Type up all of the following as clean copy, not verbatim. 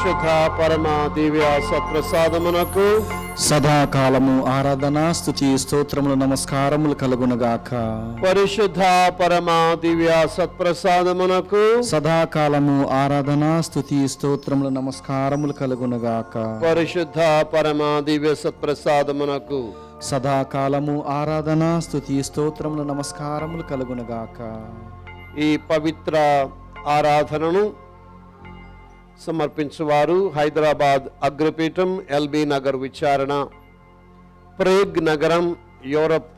పరిశుద్ధ పరమ దివ్య సత్ప్రసాదమునకు సదాకాలము ఆరాధన స్తుతి స్తోత్రములు నమస్కారములు కలుగునుగాక. పరిశుద్ధ పరమ దివ్య సత్ప్రసాదమునకు సదాకాలము ఆరాధన స్తుతి స్తోత్రములు నమస్కారములు కలుగునుగాక. పరిశుద్ధ పరమ దివ్య సత్ప్రసాదమునకు సదాకాలము ఆరాధన స్తుతి స్తోత్రములు నమస్కారములు కలుగునుగాక. ఈ పవిత్ర ఆరాధనను సమర్పించువారు హైదరాబాద్ అగ్రపీఠం, ఎల్బీ నగర్ విచారణ, ప్రేగ్ నగరం, యూరప్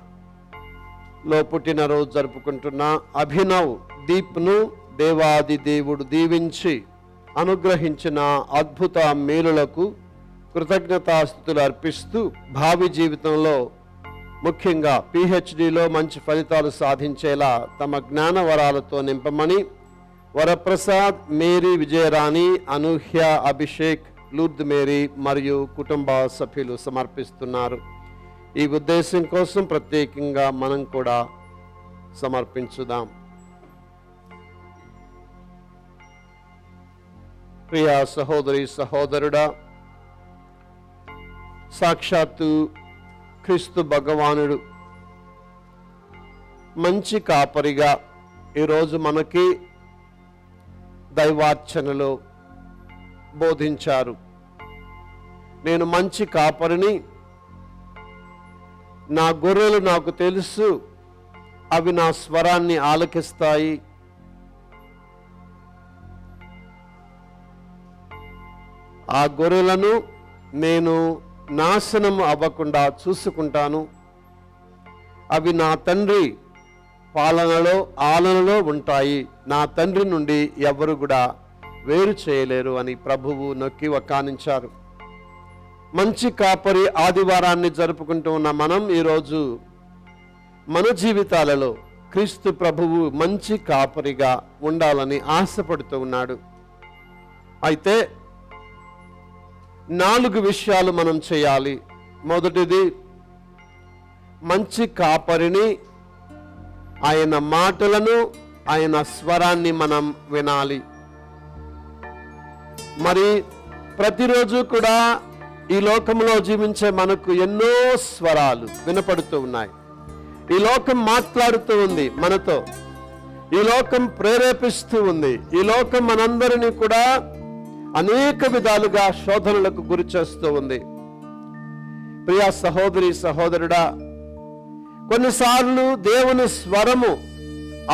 లో పుట్టినరోజు జరుపుకుంటున్న అభినవ్ దీప్ను దేవాది దేవుడు దీవించి అనుగ్రహించిన అద్భుత మేలులకు కృతజ్ఞతాస్తుతులు అర్పిస్తూ భావి జీవితంలో ముఖ్యంగా పిహెచ్డిలో మంచి ఫలితాలు సాధించేలా తమ జ్ఞాన వరాలతో నింపమని వరప్రసాద్, మేరీ విజయరాణి, అనూహ్య, అభిషేక్, లూర్ద్ మేరీ మరియు కుటుంబ సభ్యులు సమర్పిస్తున్నారు. ఈ ఉద్దేశం కోసం ప్రత్యేకంగా మనం కూడా సమర్పించుదాం. ప్రియ సహోదరి సహోదరుడా, సాక్షాత్తు క్రీస్తు భగవానుడు మంచి కాపరిగా ఈరోజు మనకి దైవార్చనలో బోధించారు. నేను మంచి కాపరిని, నా గొర్రెలు నాకు తెలుసు, అవి నా స్వరాన్ని ఆలకిస్తాయి. ఆ గొర్రెలను నేను నాశనం అవ్వకుండా చూసుకుంటాను. అవి నా తండ్రి ఆలనలో ఉంటాయి. నా తండ్రి నుండి ఎవరు కూడా వేరు చేయలేరు అని ప్రభువు నొక్కి వక్కానించారు. మంచి కాపరి ఆదివారాన్ని జరుపుకుంటూ ఉన్న మనం ఈరోజు మన జీవితాలలో క్రీస్తు ప్రభువు మంచి కాపరిగా ఉండాలని ఆశపడుతూ ఉన్నాడు. అయితే 4 విషయాలు మనం చేయాలి. మొదటిది, మంచి కాపరిని, ఆయన మాటలను, ఆయన స్వరాన్ని మనం వినాలి. మరి ప్రతిరోజు కూడా ఈ లోకంలో జీవించే మనకు ఎన్నో స్వరాలు వినపడుతూ ఉన్నాయి. ఈ లోకం మాట్లాడుతూ ఉంది మనతో, ఈ లోకం ప్రేరేపిస్తూ ఉంది. ఈ లోకం మనందరినీ కూడా అనేక విధాలుగా శోధనలకు గురి చేస్తూ ఉంది. ప్రియ సహోదరి సహోదరుడా, కొన్నిసార్లు దేవుని స్వరము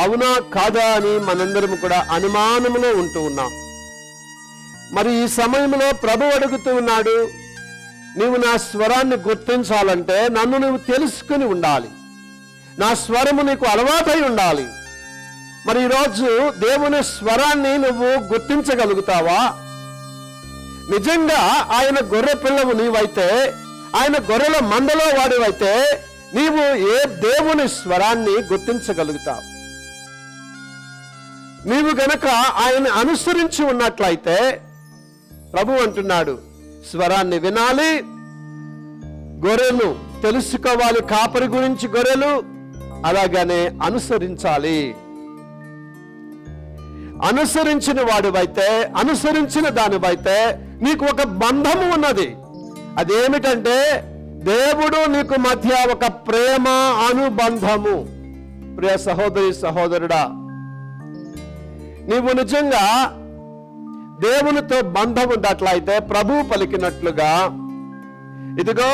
అవునా కాదా అని మనందరం కూడా అనుమానంలో ఉంటూ ఉన్నాం. మరి ఈ సమయంలో ప్రభు అడుగుతూ ఉన్నాడు, నీవు నా స్వరాన్ని గుర్తించాలంటే నన్ను నువ్వు తెలుసుకుని ఉండాలి, నా స్వరము నీకు అలవాటై ఉండాలి. మరి ఈరోజు దేవుని స్వరాన్ని నువ్వు గుర్తించగలుగుతావా? నిజంగా ఆయన గొర్రె పిల్లవు నీవైతే, ఆయన గొర్రెల మందలో వాడివైతే నీవు ఏ దేవుని స్వరాన్ని గుర్తించగలుగుతావు? నీవు గనక ఆయన అనుసరించి ఉన్నట్లయితే ప్రభు అంటున్నాడు, స్వరాన్ని వినాలి, గొర్రెలు తెలుసుకోవాలి, కాపరి గురించి గొర్రెలు, అలాగనే అనుసరించాలి. అనుసరించిన వాడివైతే, అనుసరించిన దానివైతే నీకు ఒక బంధము ఉన్నది. అదేమిటంటే దేవుడు నీకు మధ్య ఒక ప్రేమ అనుబంధము. ప్రియ సహోదరి సహోదరుడా, నీవు నిజంగా దేవునితో బంధం ఉన్నట్లయితే ప్రభువు పలికినట్లుగా, ఇదిగో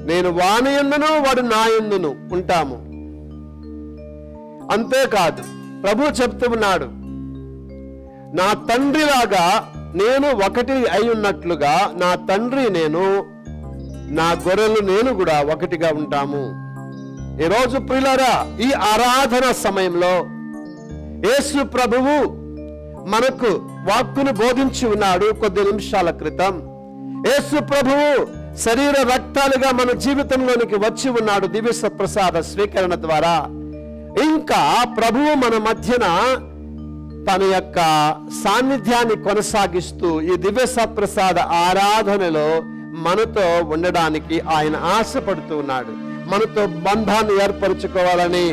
నేను వాని యందును వాడు నా యందును ఉంటాము. అంతేకాదు ప్రభు చెప్తూ ఉన్నాడు, నా తండ్రిలాగా నేను ఒకటి అయి ఉన్నట్లుగా నా తండ్రి నేను, నా గొర్రెలు నేను కూడా ఒకటిగా ఉంటాము. ఈరోజు ప్రియులారా, ఈ ఆరాధన సమయంలో యేసు ప్రభువు మనకు వాక్కును బోధించి ఉన్నాడు. కొద్ది నిమిషాల క్రితం యేసు ప్రభువు శరీర రక్తాలుగా మన జీవితంలోనికి వచ్చి ఉన్నాడు దివ్య సత్ప్రసాద స్వీకరణ ద్వారా. ఇంకా ప్రభువు మన మధ్యన తన యొక్క సాన్నిధ్యాన్ని కొనసాగిస్తూ ఈ దివ్య సత్ప్రసాద ఆరాధనలో మనతో ఉండడానికి ఆయన ఆశపడుతూ ఉన్నాడు. మనతో బంధాన్ని ఏర్పరచుకోవాలని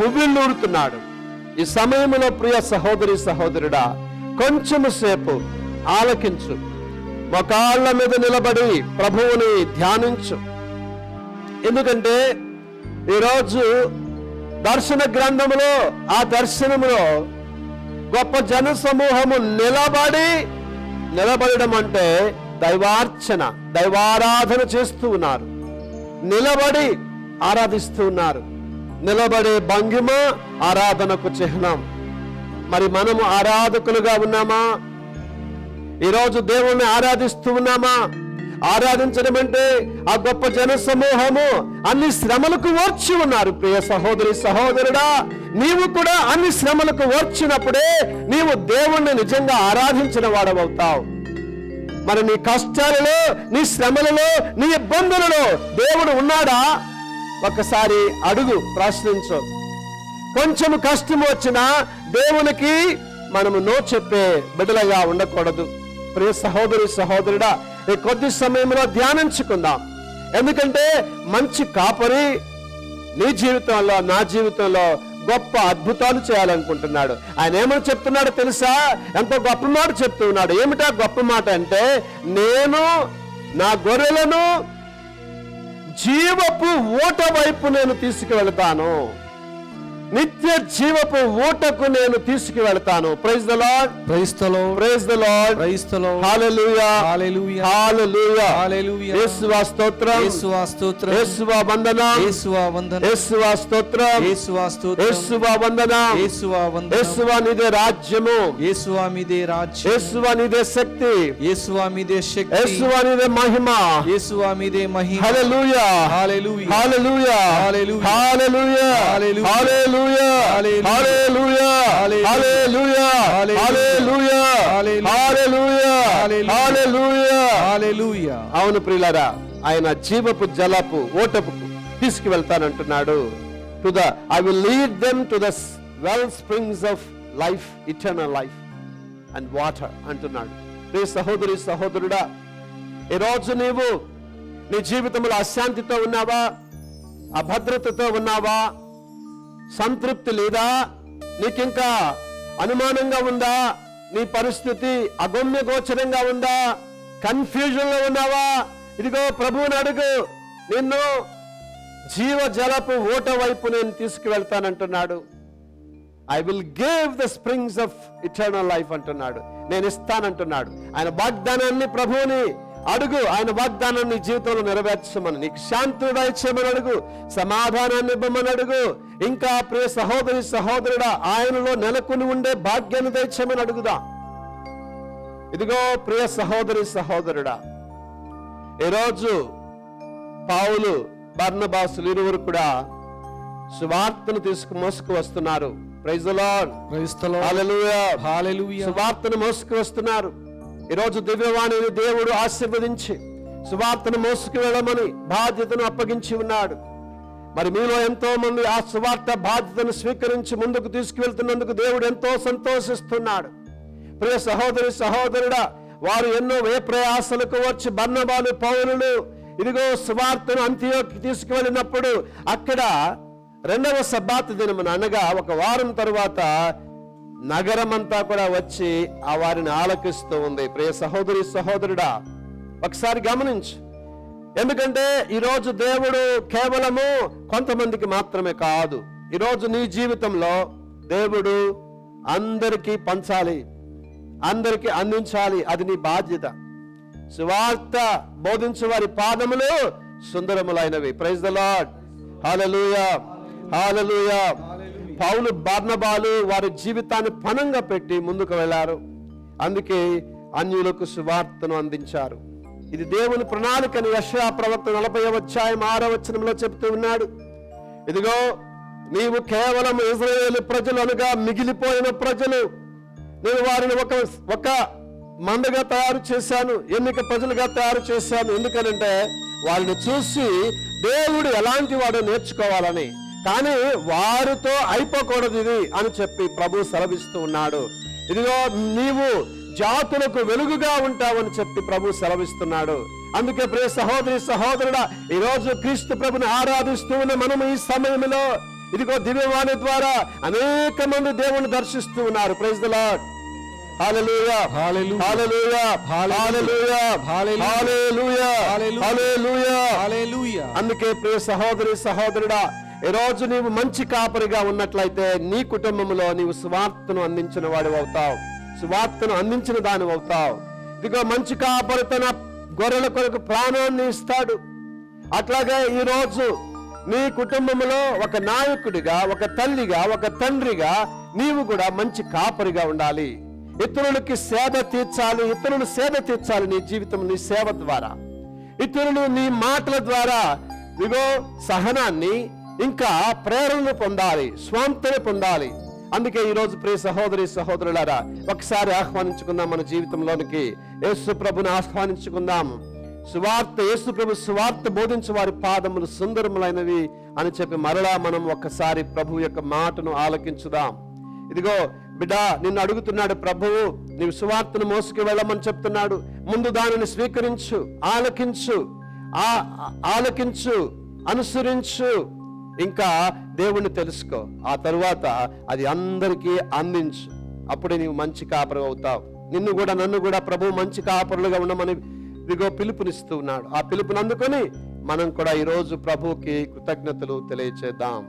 ఉవ్విళ్ళూరుతున్నాడు. ఈ సమయంలో ప్రియ సహోదరి సహోదరుడా, కొంచెము సేపు ఆలకించు, మోకాళ్ళ మీద నిలబడి ప్రభువుని ధ్యానించు. ఎందుకంటే ఈరోజు దర్శన గ్రంథములో, ఆ దర్శనములో గొప్ప జన సమూహము నిలబడడం అంటే దైవార్చన, దైవారాధన చేస్తూ ఉన్నారు, నిలబడి ఆరాధిస్తూ ఉన్నారు. నిలబడే భంగిమ ఆరాధనకు చిహ్నం. మరి మనము ఆరాధకులుగా ఉన్నామా? ఈరోజు దేవుణ్ణి ఆరాధిస్తూ ఉన్నామా? ఆరాధించడం అంటే ఆ గొప్ప జన సమూహము అన్ని శ్రమలకు ఓర్చి ఉన్నారు. ప్రియ సహోదరి సహోదరుడా, నీవు కూడా అన్ని శ్రమలకు ఓర్చినప్పుడే నీవు దేవుణ్ణి నిజంగా ఆరాధించిన వాడవవుతావు. మరి నీ కష్టాలలో, నీ శ్రమలలో, నీ ఇబ్బందులలో దేవుడు ఉన్నాడా? ఒకసారి అడుగు, ప్రశ్నించు. కొంచెం కష్టం వచ్చినా దేవునికి మనము నో చెప్పే బిడ్డలుగా ఉండకూడదు. ప్రియ సహోదరి సహోదరుడా, ఈ కొద్ది సమయంలో ధ్యానించుకుందాం. ఎందుకంటే మంచి కాపరి నీ జీవితంలో, నా జీవితంలో గొప్ప అద్భుతాలు చేయాలనుకుంటున్నాడు. ఆయన ఏమని చెప్తున్నాడో తెలుసా? ఎంతో గొప్ప మాట చెప్తూ ఉన్నాడు. ఏమిటా గొప్ప మాట అంటే, నేను నా గొర్రెలను జీవపు ఊట వైపు నేను తీసుకువెళ్తాను, నిత్య జీవపు ఊటకు నేను తీసుకువెళ్తాను. Praise the Lord, praise the Lord, praise the Lord, praise the Lord. Hallelujah, hallelujah, hallelujah, hallelujah. యేసువా స్తోత్రం, యేసువా స్తోత్రం, యేసువా వందనం, యేసువా వందనం, యేసువా స్తోత్రం, యేసువా స్తోత్రం, యేసువా వందనం, యేసువా వందనం. యేసువా నీదే రాజ్యము, యేసువా మీదే రాజ్యం, యేసువా నీదే శక్తి, యేసువా మీదే శక్తి, యేసువా నీదే మహిమ. యేసువా మీదే మహిమ. హల్లెలూయా, hallelujah, hallelujah, hallelujah, hallelujah, hallelujah, hallelujah, hallelujah, hallelujah, hallelujah, hallelujah, hallelujah, hallelujah. Hallelujah. అవును ప్రియులారా, ఆయన జీవపు జలపు ఓటపుకు తీసుకువెళ్తానంటున్నాడు. I will lead them to the well springs of life, eternal life and water అంటున్నాడు. ప్రియ సహోదరి సహోదరుడా, ఈరోజు నీవు నీ జీవితంలో అశాంతితో ఉన్నావా? అభద్రతతో ఉన్నావా? సంతృప్తి లేదా? నీకింకా అనుమానంగా ఉందా? నీ పరిస్థితి అగమ్య గోచరంగా ఉందా? కన్ఫ్యూజన్ లో ఉన్నావా? ఇదిగో ప్రభువుని అడుగు, నిన్ను జీవ జలపు ఊట వైపు నేను తీసుకువెళ్తానంటున్నాడు. I will give the springs of eternal life అంటున్నాడు. నేను ఇస్తానంటున్నాడు. ఆయన వాగ్దానాన్ని ప్రభువుని అడుగు, ఆయన వాగ్దానాన్ని జీవితంలో నెరవేర్చమని, నీకు శాంతి దయచేయమని అడుగు, సమాధానాన్ని ఇవ్వమని అడుగు. ఇంకా ప్రియ సహోదరి సహోదరుడా, ఆయనలో నెలకొని ఉండే భాగ్యాన్ని దయచేయమని అడుగుదా. ఇదిగో ప్రియ సహోదరి సహోదరుడా, ఈరోజు పౌలు, బర్నబాసులు ఇరువురు కూడా సువార్తను మోసుకు వస్తున్నారు. Praise the Lord, praise the Lord, hallelujah, hallelujah. సువార్తను మోసుకు వస్తున్నారు. ఈరోజు దివ్యవాణిని దేవుడు ఆశీర్వదించి సువార్తను మోసుకు వెళ్ళమని బాధ్యతను అప్పగించి ఉన్నాడు. మరి మీలో ఎంతో మంది ఆ సువార్త బాధ్యతను స్వీకరించి ముందుకు తీసుకువెళ్తున్నందుకు దేవుడు ఎంతో సంతోషిస్తున్నాడు. ప్రియ సహోదరి సహోదరుడా, వారు ఎన్నో ప్రయాసలకు వచ్చి బర్నబాలు, పౌలులు ఇదిగో సువార్తను అంతియోకి తీసుకువెళ్ళినప్పుడు అక్కడ రెండవ సబ్బాతు దినమున, అనగా ఒక వారం తరువాత నగరమంతా కూడా వచ్చి ఆ వారిని ఆలకిస్తూ ఉంది. ప్రియ సహోదరి సహోదరుడా, ఒకసారి గమనించు. ఎందుకంటే ఈరోజు దేవుడు కేవలము కొంతమందికి మాత్రమే కాదు. ఈరోజు నీ జీవితంలో దేవుడు అందరికీ పంచాలి, అందరికీ అందించాలి. అది నీ బాధ్యత. సువార్త బోధించు వారి పాదములు సుందరములైనవి. ప్రైజ్ ద లార్డ్, హల్లెలూయా, హల్లెలూయా. పౌలు, బర్నబాలు వారి జీవితాన్ని పణంగా పెట్టి ముందుకు వెళ్ళారు. అందుకే అన్యులకు సువార్తను అందించారు. ఇది దేవుని ప్రణాళికని యెషయా ప్రవక్త 40వ అధ్యాయం 6వ వచనంలో చెప్తూ ఉన్నాడు. ఇదిగో నీవు కేవలం ఇశ్రాయేలు ప్రజలు అనగా మిగిలిపోయిన ప్రజలు, నేను వారిని ఒక మందగా తయారు చేశాను, ఎన్నిక ప్రజలుగా తయారు చేశాను. ఎందుకనంటే వాళ్ళని చూసి దేవుడు ఎలాంటి వాడు నేర్చుకోవాలని. కానీ వారితో అయిపోకూడదు ఇది అని చెప్పి ప్రభు సెలవిస్తూ ఉన్నాడు. ఇదిగో నీవు జాతులకు వెలుగుగా ఉంటావని చెప్పి ప్రభు సెలవిస్తున్నాడు. అందుకే ప్రియ సహోదరి సహోదరుడా, ఈరోజు క్రీస్తు ప్రభుని ఆరాధిస్తూ ఉన్న మనము ఈ సమయంలో ఇదిగో దివ్యవాణి ద్వారా అనేక మంది దేవుని దర్శిస్తూ ఉన్నారు. Praise the Lord, hallelujah hallelujah. Hallelujah hallelujah. Hallelujah hallelujah. Hallelujah hallelujah. హల్లెలూయా. అందుకే ప్రియ సహోదరి సహోదరుడా, ఈ రోజు నీవు మంచి కాపరిగా ఉన్నట్లయితే నీ కుటుంబంలో నీవు సువార్తను అందించిన వాడివి అవుతావు, సువార్తను అందించిన దాని అవుతావు. ఇదిగో మంచి కాపరి తన గొర్రెల కొరకు ప్రాణాన్ని ఇస్తాడు. అట్లాగే ఈ రోజు నీ కుటుంబంలో ఒక నాయకుడిగా, ఒక తల్లిగా, ఒక తండ్రిగా నీవు కూడా మంచి కాపరిగా ఉండాలి. ఇతరులకి సేద తీర్చాలి, ఇతరులు సేద తీర్చాలి నీ జీవితం, నీ సేవ ద్వారా. ఇతరులు నీ మాటల ద్వారా ఇదిగో సహనాన్ని ఇంకా ప్రేరణను పొందాలి, స్వాంతను పొందాలి. అందుకే ఈరోజు ప్రియ సహోదరి సహోదరులారా, ఒకసారి ఆహ్వానించుకుందాం మన జీవితంలోనికి. యేసు ప్రభుని ఆహ్వానించుకుందాం. సువార్త, యేసు ప్రభు సువార్త బోధించే వారి పాదములు సుందరములైనవి అని చెప్పి మరలా మనం ఒక్కసారి ప్రభు యొక్క మాటను ఆలకించుదాం. ఇదిగో బిడ్డ, నిన్ను అడుగుతున్నాడు ప్రభువు, నీవు సువార్తను మోసుకు వెళ్ళమని చెప్తున్నాడు. ముందు దానిని స్వీకరించు, ఆలకించు, అనుసరించు, ఇంకా దేవుణ్ణి తెలుసుకో. ఆ తరువాత అది అందరికీ అందించు. అప్పుడే నీవు మంచి కాపరి అవుతావు. నిన్ను కూడా నన్ను కూడా ప్రభు మంచి కాపరులుగా ఉండమని ఇదిగో పిలుపునిస్తూ ఉన్నాడు. ఆ పిలుపుని అందుకొని మనం కూడా ఈరోజు ప్రభువుకి కృతజ్ఞతలు తెలియచేద్దాం.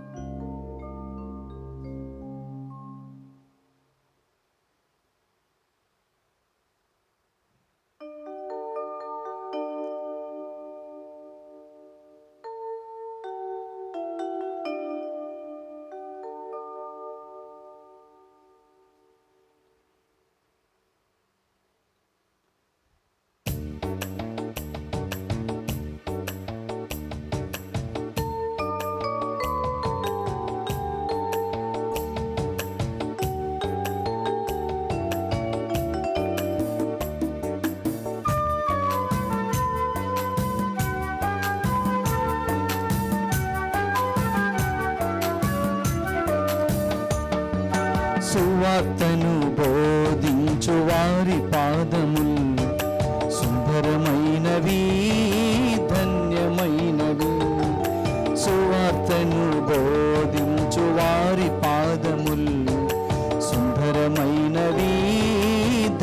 సువార్తను బోధించు వారి పాదములు సుందరమైనవి, ధన్యమైనవి. సువార్తను బోధించు వారి పాదములు సుందరమైనవి,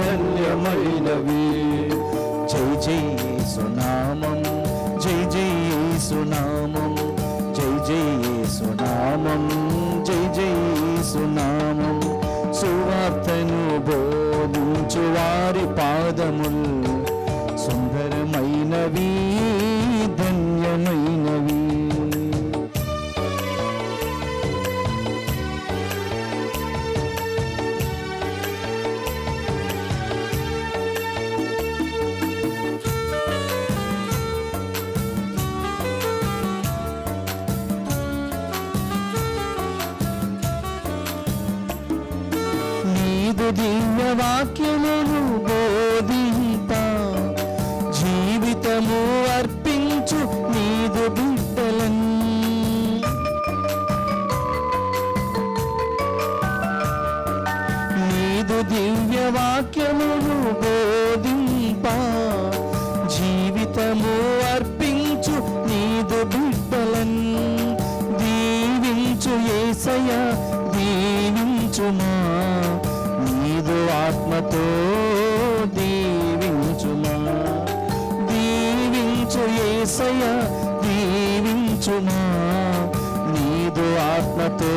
ధన్యమైనవి. జై జై యేసునామం, జై జై యేసునామం, జై జై యేసునామం, జై జై యేసునామం. సువార్తను బోధించు వారి పాదములు సుందరమైనవి, ధన్యమైనవి. దివ్య వాక్యమును బోధింప జీవితము అర్పించు నీదు బిడ్డలన్. నీదు దివ్య వాక్యమును బోధింప జీవితము అర్పించు నీదు బిడ్డలన్. దీవించు యేసయ్య, దీవించుమా, నీదు ఆత్మతో దీవించుమా. దీవించు యేసయ్య, దీవించుమా, నీదు ఆత్మతో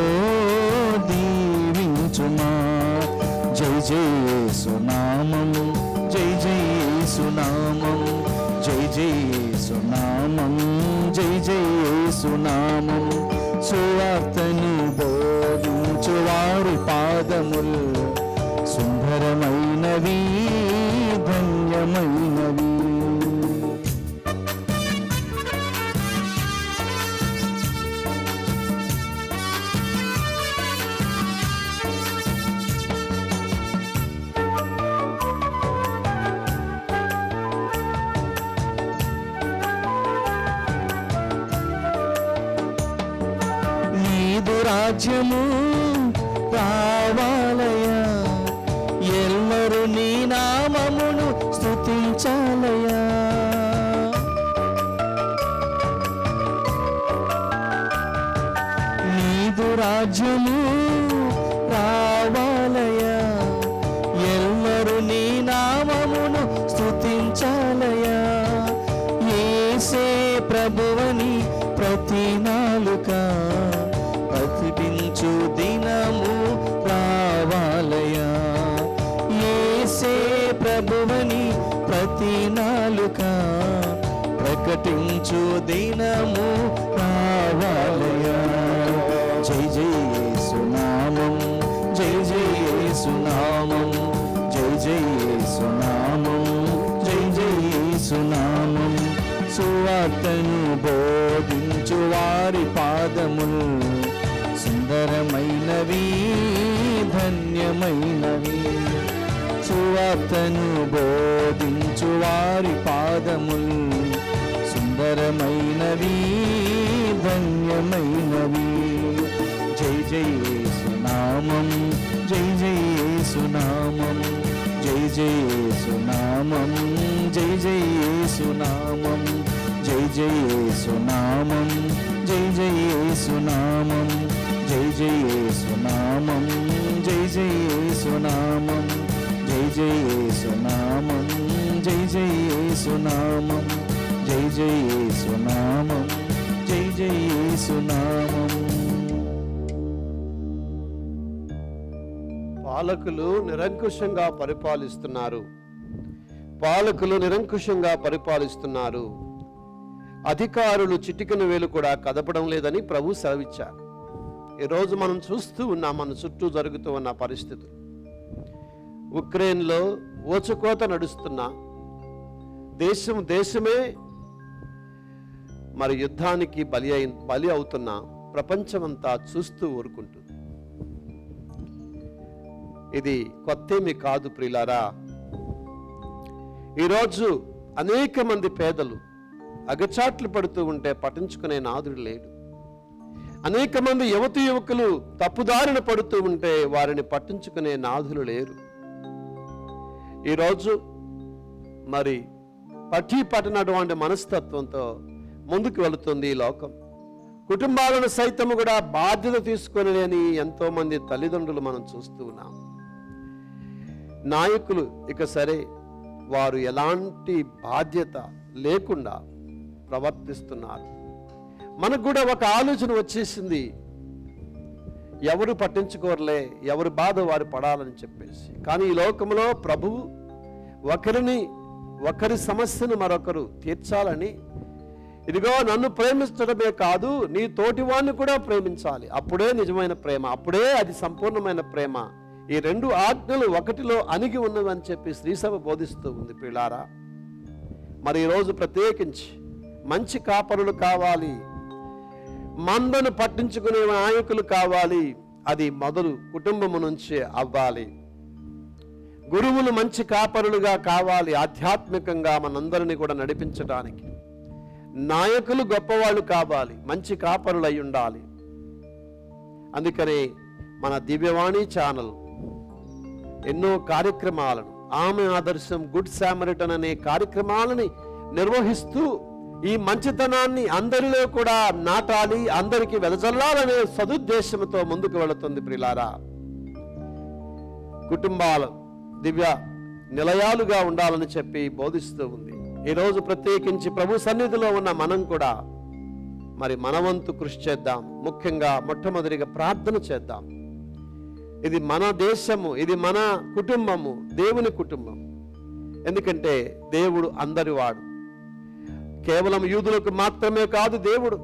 దీవించుమా. జై జై యేసునామం, జై జై యేసునామం, జై జై యేసునామం, జై జై యేసునామం. సువార్తను బోధించు వారి పాదములు సుందరమైనవి, ధన్యమైనవి. నీదు రాజ్యము రావాలయా, ఎల్లరూ నీ నామమును స్తుతించాలయా. నీదు రాజ్యము రావాలయా, ఎల్లరూ ప్రతి నాలుక ప్రతిపించు దినము రావాలయా. యేసే ప్రభువని ప్రతి నాలుక ప్రకటించు దినము రావాలయా. జై జై యేసునామం, జై జై యేసునామం, జై జై యేసునామం, జై జై యేసునామం. సువార్తను బోధించు వారి పాదములు సుందరమైనవి, ధన్యమైనవి. సువార్తను బోధించు వారి పాదములు సుందరమైనవి, ధన్యమైనవి. జై జై యేసునామం, జై జై యేసునామం, జై జై యేసునామం, జై జై యేసునామం, జై జై యేసునామం, జై జై యేసునామం, జై జై యేసునామం, జై జై యేసునామం, జై జై యేసునామం, జై జై యేసునామం, జై జై యేసునామం, జై జై యేసునామం. పాలకులు నిరంకుశంగా పరిపాలిస్తున్నారు. పాలకులు నిరంకుశంగా పరిపాలిస్తున్నారు. అధికారులు చిటికెన వేలు కూడా కదపడం లేదని ప్రభు సెలవిచ్చారు. ఈరోజు మనం చూస్తూ ఉన్నాం మన చుట్టూ జరుగుతూ ఉన్న పరిస్థితులు. ఉక్రెయిన్లో ఊచకోత నడుస్తున్న దేశమే మరి యుద్ధానికి బలి అవుతున్న ప్రపంచమంతా చూస్తూ ఊరుకుంటుంది. ఇది కొత్తేమి కాదు ప్రియులారా. ఈరోజు అనేక మంది పేదలు అగచాట్లు పడుతూ ఉంటే పట్టించుకునే నాదుడు లేడు. అనేక మంది యువకులు తప్పుదారిన పడుతూ ఉంటే వారిని పట్టించుకునే నాదులు లేరు. ఈరోజు మరి పట్టనటువంటి మనస్తత్వంతో ముందుకు వెళుతుంది ఈ లోకం. కుటుంబాలను సైతం కూడా బాధ్యత తీసుకొని లేని ఎంతో మంది తల్లిదండ్రులు మనం చూస్తూ ఉన్నాం. నాయకులు ఇక సరే వారు ఎలాంటి బాధ్యత లేకుండా ప్రవర్తిస్తున్నారు. మనకు కూడా ఒక ఆలోచన వచ్చేసింది, ఎవరు పట్టించుకోరలే, ఎవరి బాధ వారు పడాలని చెప్పేసి. కానీ ఈ లోకంలో ప్రభువు ఒకరి సమస్యను మరొకరు తీర్చాలని, ఇదిగో నన్ను ప్రేమించడమే కాదు నీ తోటివాణ్ణి కూడా ప్రేమించాలి, అప్పుడే నిజమైన ప్రేమ, అప్పుడే అది సంపూర్ణమైన ప్రేమ. ఈ రెండు ఆజ్ఞలు ఒకటిలో అణిగి ఉన్నవని చెప్పి శ్రీసభ బోధిస్తూ ఉంది పిల్లారా. మరి ఈరోజు ప్రత్యేకించి మంచి కాపరులు కావాలి, మందను పట్టించుకునే నాయకులు కావాలి. అది మొదలు కుటుంబము నుంచే అవ్వాలి. గురువులు మంచి కాపరులుగా కావాలి, ఆధ్యాత్మికంగా మనందరినీ కూడా నడిపించడానికి. నాయకులు గొప్పవాళ్ళు కావాలి, మంచి కాపరులు అయి ఉండాలి. అందుకనే మన దివ్యవాణి ఛానల్ ఎన్నో కార్యక్రమాలను, ఆమె ఆదర్శం, గుడ్ సామరిటన్ అనే కార్యక్రమాలని నిర్వహిస్తూ ఈ మంచితనాన్ని అందరిలో కూడా నాటాలి, అందరికీ వెదజల్లాలనే సదుద్దేశంతో ముందుకు వెళుతుంది ప్రియులారా. కుటుంబాలు దివ్య నిలయాలుగా ఉండాలని చెప్పి బోధిస్తూ ఉంది. ఈరోజు ప్రత్యేకించి ప్రభు సన్నిధిలో ఉన్న మనం కూడా మరి మనవంతు కృషి చేద్దాం. ముఖ్యంగా మొట్టమొదటిగా ప్రార్థన చేద్దాం. ఇది మన దేశము, ఇది మన కుటుంబము, దేవుని కుటుంబం. ఎందుకంటే దేవుడు అందరివాడు. కేవలం యూదులకు మాత్రమే కాదు దేవుడు,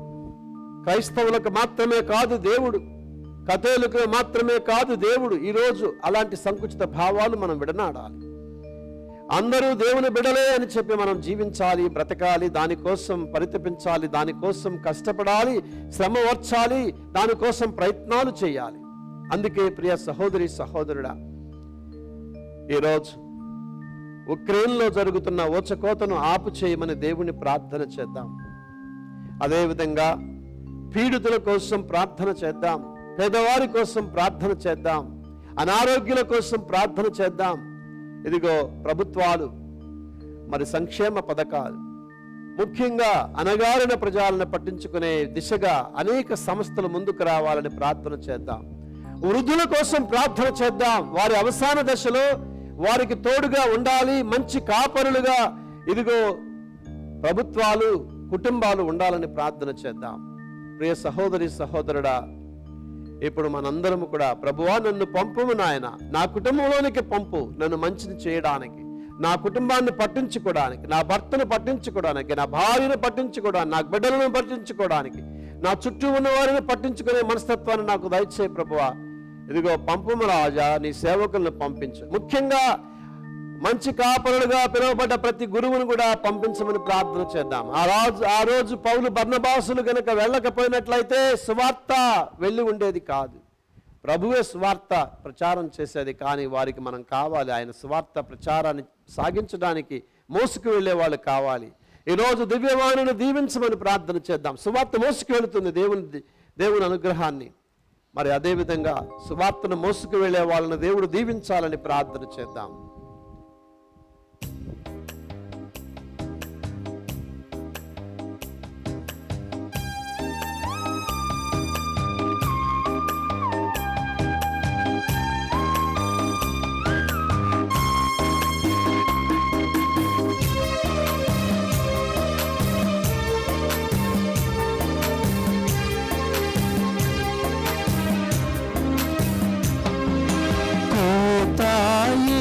క్రైస్తవులకు మాత్రమే కాదు దేవుడు, కథోలికులకు మాత్రమే కాదు దేవుడు. ఈరోజు అలాంటి సంకుచిత భావాలు మనం విడనాడాలి. అందరూ దేవుని బిడలే అని చెప్పి మనం జీవించాలి, బ్రతకాలి, దానికోసం పరితపించాలి, దానికోసం కష్టపడాలి, శ్రమ ఓర్చాలి, దానికోసం ప్రయత్నాలు చేయాలి. అందుకే ప్రియ సహోదరి సహోదరుడా, ఈరోజు ఉక్రెయిన్లో జరుగుతున్న ఊచకోతను ఆపు చేయమని దేవుని ప్రార్థన చేద్దాం. అదేవిధంగా పీడితుల కోసం ప్రార్థన చేద్దాం, పేదవారి కోసం ప్రార్థన చేద్దాం, అనారోగ్యుల కోసం ప్రార్థన చేద్దాం. ఇదిగో ప్రభుత్వాలు మరి సంక్షేమ పథకాలు, ముఖ్యంగా అణగారిన ప్రజలను పట్టించుకునే దిశగా అనేక సంస్థలు ముందుకు రావాలని ప్రార్థన చేద్దాం. వృద్ధుల కోసం ప్రార్థన చేద్దాం, వారి అవసాన దశలో వారికి తోడుగా ఉండాలి, మంచి కాపరులుగా ఇదిగో ప్రభుత్వాలు కుటుంబాలు ఉండాలని ప్రార్థన చేద్దాం. ప్రియ సహోదరి సహోదరుడా, ఇప్పుడు మనందరము కూడా ప్రభువా నన్ను పంపుము నాయన, నా కుటుంబంలోనికి పంపు, నన్ను మంచిని చేయడానికి, నా కుటుంబాన్ని పట్టించుకోవడానికి, నా భర్తను పట్టించుకోవడానికి, నా భార్యను పట్టించుకోవడానికి, నా బిడ్డలను పట్టించుకోవడానికి, నా చుట్టూ ఉన్న వారిని పట్టించుకునే మనస్తత్వాన్ని నాకు దయచేయి ప్రభువా. ఇదిగో పంపుము రాజా, నీ సేవకులను పంపించు. ముఖ్యంగా మంచి కాపరులుగా పిలువబడ్డ ప్రతి గురువును కూడా పంపించమని ప్రార్థన చేద్దాం. ఆ రోజు పౌలు బర్నబాసులు గనక వెళ్ళకపోయినట్లయితే సువార్త వెళ్ళి ఉండేది కాదు. ప్రభువే సువార్త ప్రచారం చేసేది, కానీ వారికి మనం కావాలి. ఆయన సువార్త ప్రచారాన్ని సాగించడానికి మోసుకు వెళ్ళే వాళ్ళు కావాలి. ఈరోజు దివ్యవాణిని దీవించమని ప్రార్థన చేద్దాం. సువార్త మోసుకు వెళుతుంది దేవుని అనుగ్రహాన్ని. మరి అదేవిధంగా సువార్తను మోసుకు వెళ్ళే వాళ్ళని దేవుడు దీవించాలని ప్రార్థన చేద్దాం.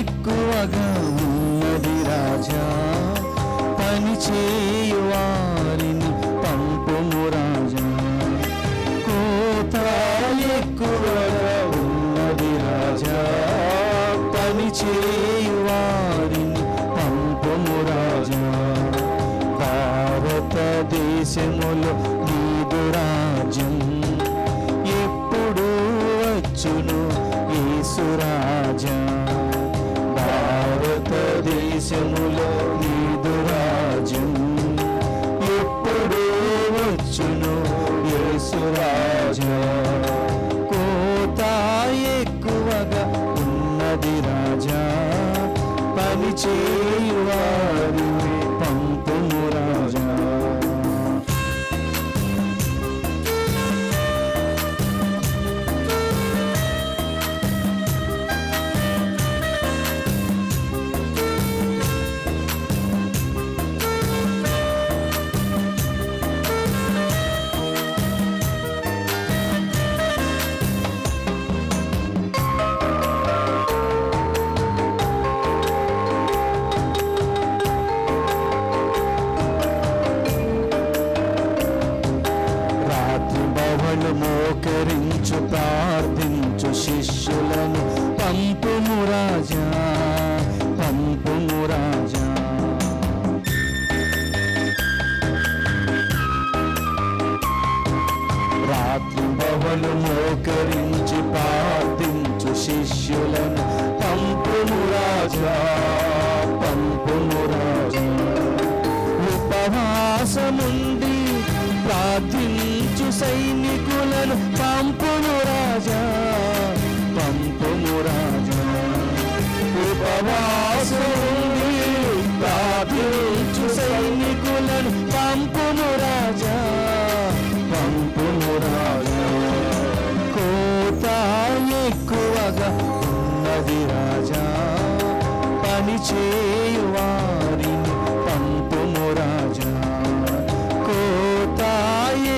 ఎక్కువగా ఉన్నది రాజా, పని చేయువారిని పంపుము రాజా. కోత ఎక్కువగా ఉన్నది రాజా, పని చేయువారిని పంపుము రాజా. భారతదేశములో నీదు రాజ్యం ఎప్పుడు వచ్చును యేసు రాజా. భారతదేశములో నీదు రాజ్యం ఎప్పుడు వచ్చును యేసు రాజా. కోత ఎక్కువగా ఉన్నది రాజా, పని చేయువారిని పంపుము రాజా. మోకరించు ప్రార్థించు శిష్యులను పంపుము రాజా, పంపుము రాజా. రాత్రి బహుళ మోకరించి ప్రార్థించు శిష్యులను పంపుము రాజా, పంపుము రాజా. ఉపవాసముండి ప్రార్థించు సైనికులను పంపుము రాజా, పంపుము రాజా. ఉపవాసముండి ప్రార్థించు సైనికులను పంపుము రాజా, పంపుము రాజా. కోత ఎక్కువగా ఉన్నది రాజా, పని చేయువారిని పంపుము రాజా. కోత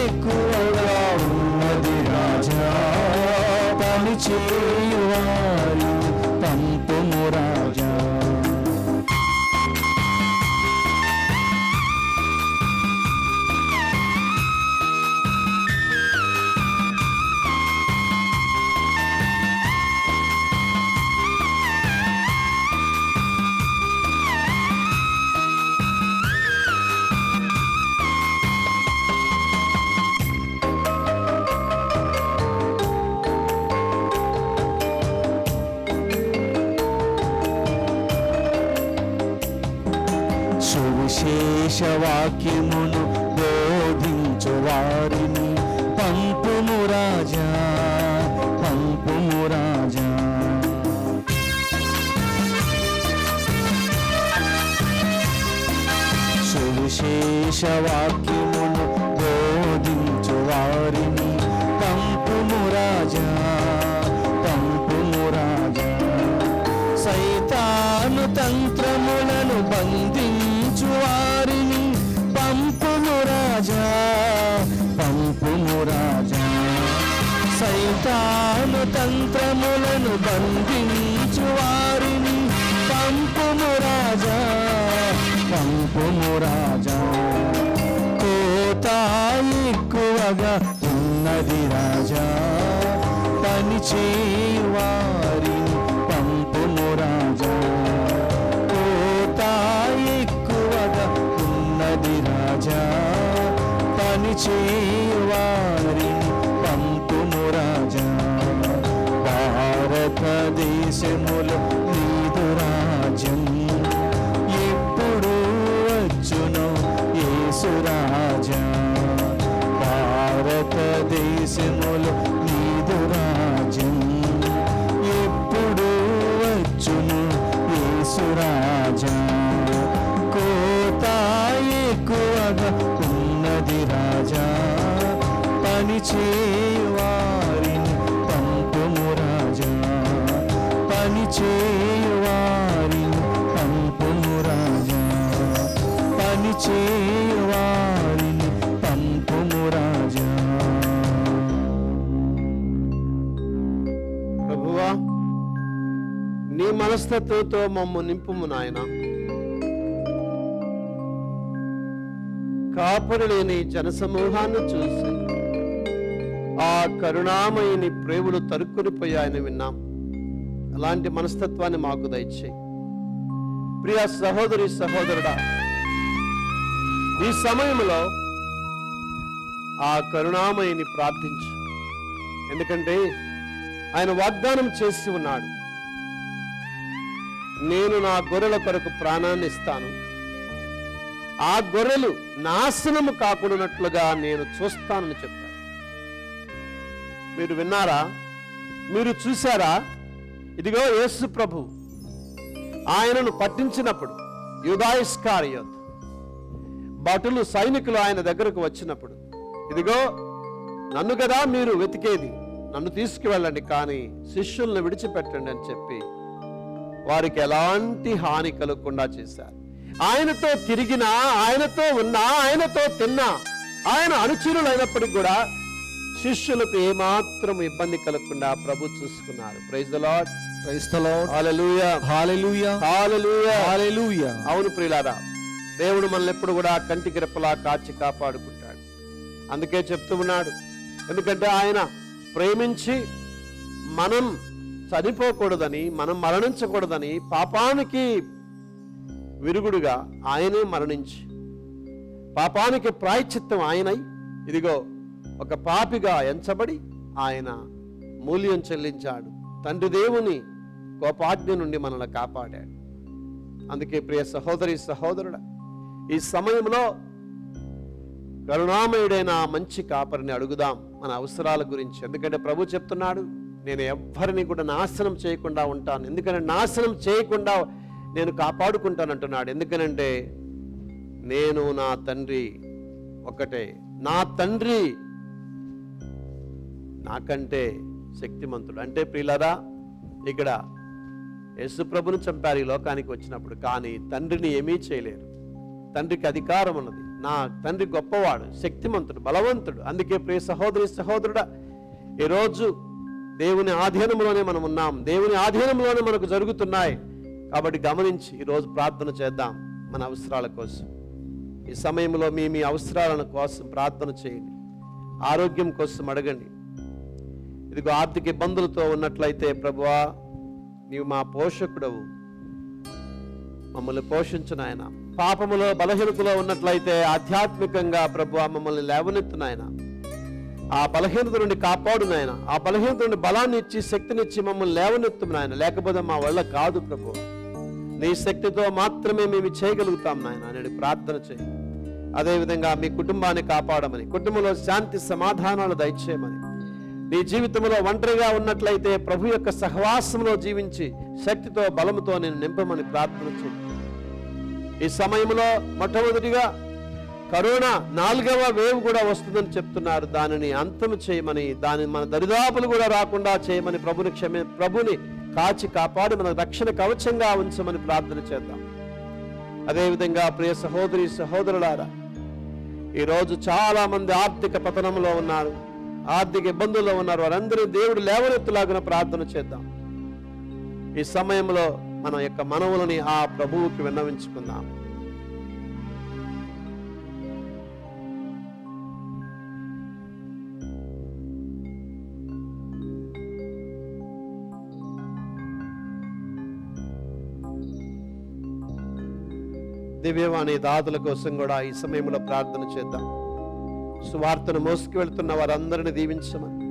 ఎక్కువగా ఉన్నది రాజా, పని చేయువారిని పంపుము రాజా. సువిశేషవాక్యమును బోధించు వారిని పంపుము రాజా, పంపుము రాజా. సువిశేషవాక్యమును బోధించు వారిని పంపుము రాజా, పంపుము రాజా. సైతాను తంత్రములను బంధించు వారిని పంపుము రాజా, పంపుము రాజా. సైతాను తంత్రములను బంధించు వారిని పంపుము రాజా, పంపుము రాజా. కోత ఎక్కువగా ఉన్నది రాజా, పని చేయు వారిని పంపుము రాజా. కోత ఎక్కువగా ఉన్నది రాజా, పని చేయు వారిని పంపుము రాజా. భారతదేశములో నీదు రాజ్యం ఎప్పుడు వచ్చునో యేసు రాజా. భారతదేశములో నీదు రాజ్యం ఎప్పుడు వచ్చును యేసు రాజా. కోత ఎక్కువగా ఉన్నది రాజా, పని చేయు వారిని పంపుము రాజా, పని చేయు వారిని పంపుము రాజా, పని చేయు వారిని పంపుము రాజా. ప్రభువా, నీ మనస్తత్వంతో మమ్ము నింపుము నాయనా. కాపరి లేని జనసమూహాన్ని చూసి ఆ కరుణామయుని ప్రేములు తరుక్కునిపోయాయని విన్నాం. అలాంటి మనస్తత్వాన్ని మాకు దయచేయి. ప్రియ సహోదరి సహోదరుడా, ఈ సమయంలో ఆ కరుణామయుని ప్రార్థించు. ఎందుకంటే ఆయన వాగ్దానం చేసి ఉన్నాడు, నేను నా గొర్రెల కొరకు ప్రాణాన్ని ఇస్తాను, ఆ గొర్రెలు నాశనము కాకుండానట్లుగా నేను చూస్తానని చెప్పాడు. మీరు విన్నారా? మీరు చూశారా? ఇదిగో యేసు ప్రభు ఆయనను పట్టించినప్పుడు యూదా ఇస్కరియోతు భటులు సైనికులు ఆయన దగ్గరకు వచ్చినప్పుడు, ఇదిగో నన్ను కదా మీరు వెతికేది, నన్ను తీసుకువెళ్ళండి, కానీ శిష్యులను విడిచిపెట్టండి అని చెప్పి వారికి ఎలాంటి హాని కలగకుండా చేశారు. ఆయనతో తిరిగినా, ఆయనతో ఉన్నా, ఆయనతో తిన్నా, ఆయన అనుచరులైనప్పటికీ కూడా శిష్యులకు ఏమాత్రం ఇబ్బంది కలగకుండా ప్రభు చూసుకున్నారు. Praise the Lord, praise the Lord, hallelujah, hallelujah, hallelujah, hallelujah. అవును ప్రియులారా, దేవుడు మనల్ని ఎప్పుడు కూడా కంటికి రెప్పలా కాచి కాపాడుకుంటాడు. అందుకే చెప్తూ ఉన్నాడు, ఎందుకంటే ఆయన ప్రేమించి మనం చనిపోకూడదని, మనం మరణించకూడదని, పాపానికి విరుగుడుగా ఆయనే మరణించి పాపానికి ప్రాయశ్చిత్తం ఆయనై, ఇదిగో ఒక పాపిగా ఎంచబడి ఆయన మూల్యం చెల్లించాడు. తండ్రి దేవుని కోపాజ్ఞ నుండి మనల్ని కాపాడాడు. అందుకే ప్రియ సహోదరి సహోదరుడా, ఈ సమయంలో కరుణామయుడైన మంచి కాపరిని అడుగుదాం మన అవసరాల గురించి. ఎందుకంటే ప్రభు చెప్తున్నాడు, నేను ఎవ్వరిని కూడా నాశనం చేయకుండా ఉంటాను, ఎందుకంటే నాశనం చేయకుండా నేను కాపాడుకుంటానంటున్నాడు. ఎందుకనంటే నేను నా తండ్రి ఒకటే, నా తండ్రి నాకంటే శక్తిమంతుడు. అంటే ప్రియులారా, ఇక్కడ యేసు ప్రభుని చంపారు ఈ లోకానికి వచ్చినప్పుడు, కానీ తండ్రిని ఏమీ చేయలేరు. తండ్రికి అధికారం ఉన్నది. నా తండ్రి గొప్పవాడు, శక్తిమంతుడు, బలవంతుడు. అందుకే ప్రియ సహోదరి సహోదరుడా, ఈరోజు దేవుని ఆధీనంలోనే మనం ఉన్నాం, దేవుని ఆధీనంలోనే మనకు జరుగుతున్నాయి. కాబట్టి గమనించి ఈరోజు ప్రార్థన చేద్దాం మన అవసరాల కోసం. ఈ సమయంలో మీ అవసరాల కోసం ప్రార్థన చేయండి. ఆరోగ్యం కోసం అడగండి. ఇదిగో ఆర్థిక ఇబ్బందులతో ఉన్నట్లయితే, ప్రభువా నీవు మా పోషకుడవు, మమ్మల్ని పోషించు నాయన. పాపములో బలహీనతలో ఉన్నట్లయితే ఆధ్యాత్మికంగా ప్రభువా మమ్మల్ని లేవనెత్తు నాయన. ఆ బలహీనత నుండి కాపాడు నాయన. ఆ బలహీనత నుండి బలాన్ని ఇచ్చి, శక్తినిచ్చి మమ్మల్ని లేవనెత్తు నాయన. లేకపోతే మా వల్ల కాదు ప్రభువా, నీ శక్తితో మాత్రమే మేము చేయగలుగుతాం నాయన అని ప్రార్థన చేయండి. అదేవిధంగా మీ కుటుంబాన్ని కాపాడమని, కుటుంబంలో శాంతి సమాధానాలు దయచేయమని, నీ జీవితంలో ఒంటరిగా ఉన్నట్లయితే ప్రభు యొక్క సహవాసంలో జీవించి శక్తితో బలముతో నేను నింపమని ప్రార్థన చేయండి. ఈ సమయంలో మొట్టమొదటిగా కరోనా 4వ వేవ్ కూడా వస్తుందని చెప్తున్నారు. దానిని అంతము చేయమని, దాని మన దరిదాపులు కూడా రాకుండా చేయమని ప్రభుని కాచి కాపాడి మన రక్షణ కవచంగా ఉంచమని ప్రార్థన చేద్దాం. అదేవిధంగా ప్రియ సహోదరి సహోదరులారా, ఈరోజు చాలా మంది ఆర్థిక పతనంలో ఉన్నారు. ఆర్థిక ఇబ్బందుల్లో ఉన్నారు, వారందరూ దేవుడు లేవనెత్తులాగిన ప్రార్థన చేద్దాం. ఈ సమయంలో మన యొక్క మనవులని ఆ ప్రభువుకి విన్నవించుకుందాం. దివ్యవాణి దాదుల కోసం కూడా ఈ సమయంలో ప్రార్థన చేద్దాం. సువార్తను మోసుకు వెళ్తున్న వారందరిని దీవించమని,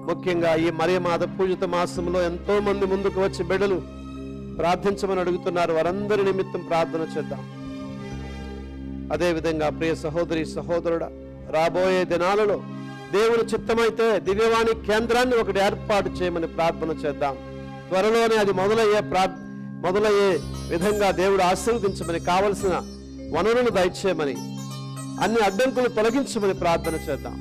ముఖ్యంగా ఈ మరియమాత పూజిత మాసంలో ఎంతో మంది ముందుకు వచ్చి బిడ్డలు ప్రార్థించమని అడుగుతున్నారు. వారందరి నిమిత్తం ప్రార్థన చేద్దాం. అదేవిధంగా ప్రియ సహోదరి సహోదరుడా, రాబోయే దినాలలో దేవుని చిత్తమైతే దివ్యవాణి కేంద్రాన్ని ఒకటి ఏర్పాటు చేయమని ప్రార్థన చేద్దాం. త్వరలోనే అది మొదలయ్యే విధంగా దేవుడు ఆశీర్వదించమని, కావలసిన వనరులు దయచేయమని, అన్ని అడ్డంకులు తొలగించమని ప్రార్థన చేద్దాం.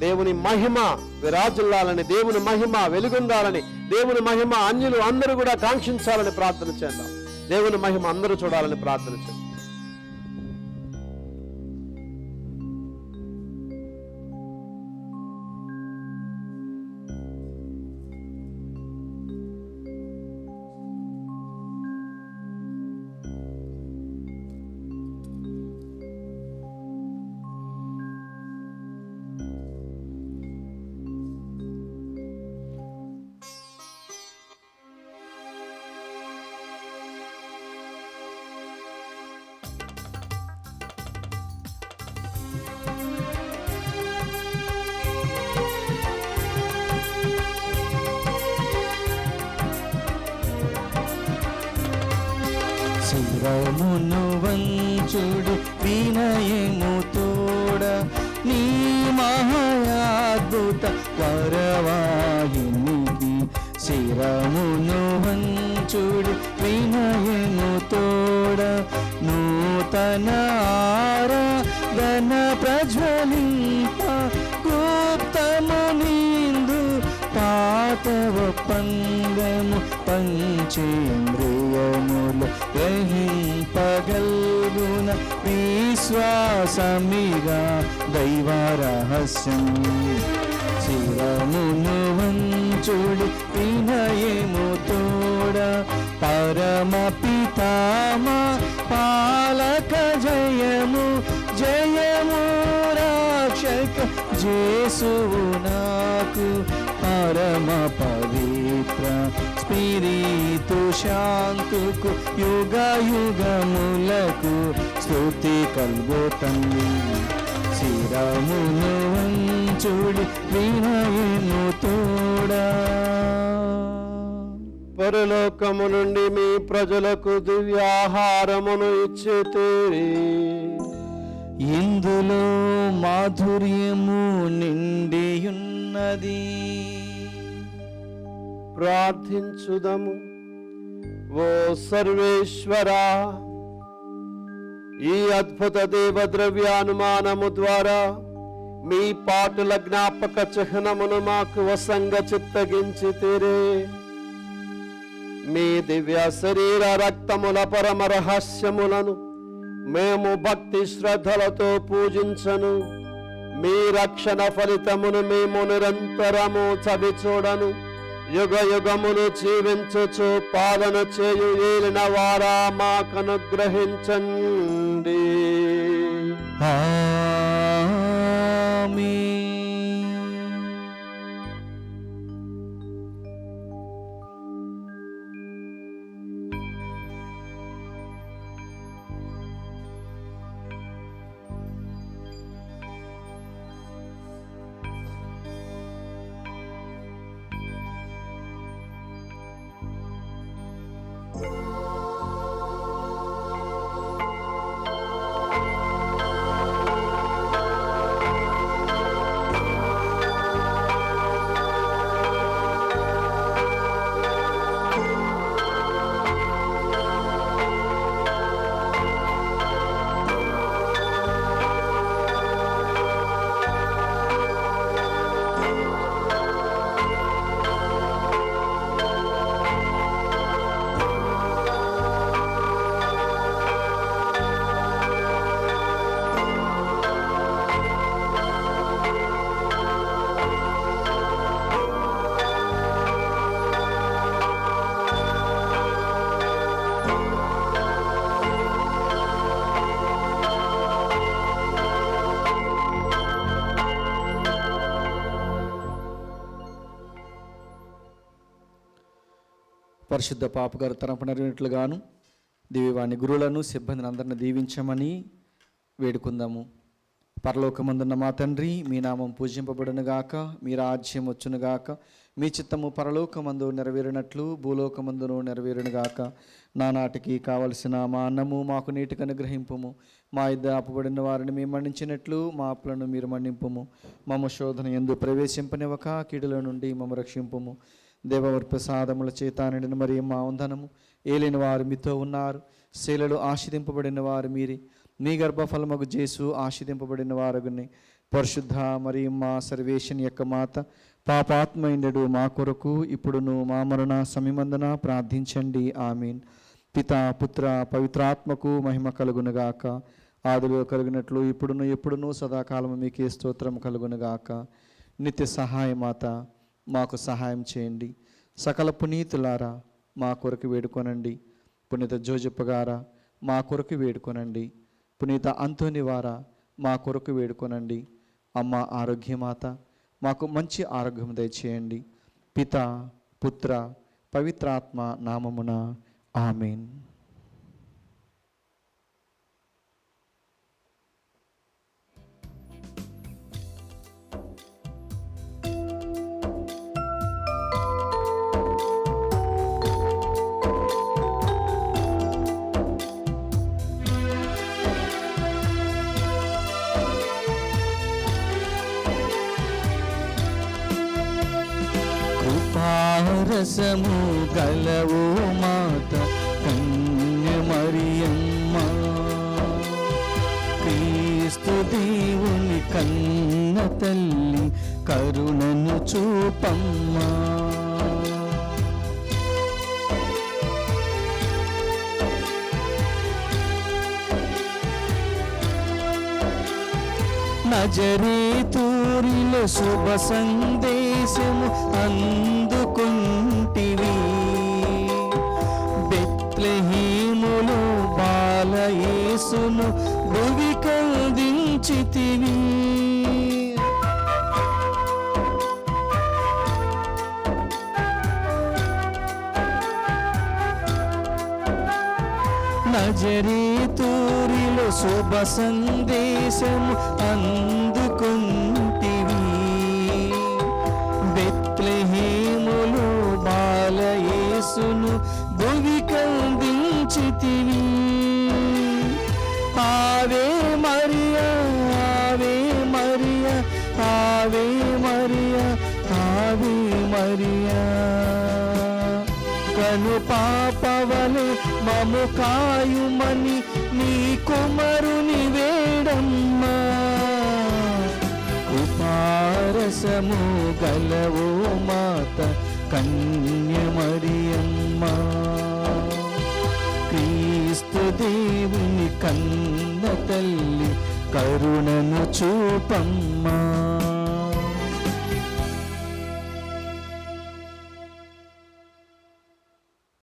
దేవుని మహిమ విరాజిల్లాలని, దేవుని మహిమ వెలుగొందాలని, దేవుని మహిమ అన్యులు అందరూ కూడా కాంక్షించాలని ప్రార్థన చేద్దాం. దేవుని మహిమ అందరూ చూడాలని ప్రార్థన చేద్దాం. శిరమును వంచుడు వినయము తోడ నీ మహాద్భుత వరవాయినికి. శిరమును వంచుడు వినయము తోడ నూతన ఆరాధన ప్రజ్వలింప గుప్తము నిందు పాతవ పందము పంచేంద్రియములు గ్రహింపగల్గున విశ్వాసమిగా దైవ రహస్యం. శిరమును వంచుడు వినయము తోడ పరమ పితామా పాలక జయము జయము రక్షక జేసువు నాకు పరమ పవిత్ర స్పిరితు శాంతుకు యుగ యుగములకు స్తుతి కల్గొతండి. శిరమును వంచుడి వినయము తోడా. పరలోకము నుండి మీ ప్రజలకు దివ్యాహారమును ఇచ్చితిరి. ఇందులో మాధుర్యము నిండియున్నది. ప్రార్థించుదము. ఓ సర్వేశ్వరా, ఈ అద్భుత దేవ ద్రవ్యానుమానము ద్వారా మీ పాటుల జ్ఞాపక చిహ్నమును మాకు వసంగ చిత్తగించితిరే. మీ దివ్య శరీర రక్తముల పరమ రహస్యములను మేము భక్తి శ్రద్ధలతో పూజించను. మీ రక్షణ ఫలితమును మేము నిరంతరము చవిచూడను. యుగ యుగములు జీవించుచు పాలన చేయు ఏలిన వారా మాకనుగ్రహించండి. ఆమేన్. పరిశుద్ధ పాపగారు తరపు నెరవేరినట్లుగాను దివ్యవాణి గురువులను సిబ్బందిని అందరిని దీవించమని వేడుకుందాము. పరలోకమందున్న మా తండ్రి, మీ నామం పూజింపబడునుగాక, మీ రాజ్యం వచ్చునుగాక, మీ చిత్తము పరలోకమందు నెరవేరినట్లు భూలోకమందును నెరవేరునుగాక. నానాటికి కావలసిన మా అన్నము మాకు నీటికి అనుగ్రహింపుము. మా ఇద్ద అప్పుబడిన వారిని మేము మన్నించినట్లు మా అప్పులను మీరు మన్నింపుము. మమ్మ శోధన యందు ప్రవేశింపనివ్వక కీడుల నుండి మమ్మ రక్షింపుము. దేవవర్ ప్రసాదముల చేత నిండిన మరి మా వందనము. ఏలిన వారు మీతో ఉన్నారు, శీలలు ఆశీర్వదింపబడిన వారు మీరే. మీ గర్భఫలమగు జేసు ఆశీర్వదింపబడిన వారుగుని. పరిశుద్ధ మరియు మా సర్వేషన్ యొక్క మాత, పాపాత్మైండడు మా కొరకు ఇప్పుడును మా మరణ సమయమందున ప్రార్థించండి. ఆమీన్. పితా పుత్ర పవిత్రాత్మకు మహిమ కలుగునుగాక. ఆదిలో కలిగినట్లు ఇప్పుడును ఎప్పుడును సదాకాలము మీకే స్తోత్రం కలుగునుగాక. నిత్య సహాయమాత మాకు సహాయం చేయండి. సకల పునీతులారా మా కొరకు వేడుకొనండి. పునీత జోజప్ప గారా మా కొరకు వేడుకొనండి. పునీత అంతోని వారా మా కొరకు వేడుకొనండి. అమ్మ ఆరోగ్యమాత మాకు మంచి ఆరోగ్యం దయచేయండి. పిత పుత్ర పవిత్రాత్మ నామమున ఆమేన్. రసము గలవో మాత కన్య మరియమ్మ, క్రీస్తు దేవుని కన్న తల్లి కరుణను చూపమ్మా. నజరేతూరిలో శుభ సందేశము అందుకుంటివి, బెత్లెహేములో బాలయేసును భువి కల్దించితివి. నజరేతూరిలో శుభ సందేశము అందుకుంటివి, బెత్లెహేములో బాలయేసును భువి కల్దించితివి. ఆవే మరియా ఆవే మరియా ఆవే మరియా ఆవే మరియా, కను పాపవలె మము కాయుమని నీ కుమారుని వేడమ్మా. కృపారసము గలవో మాత కన్య మరియమ్మ, క్రీస్తు దేవుని కన్న తల్లి కరుణను చూపమ్మా.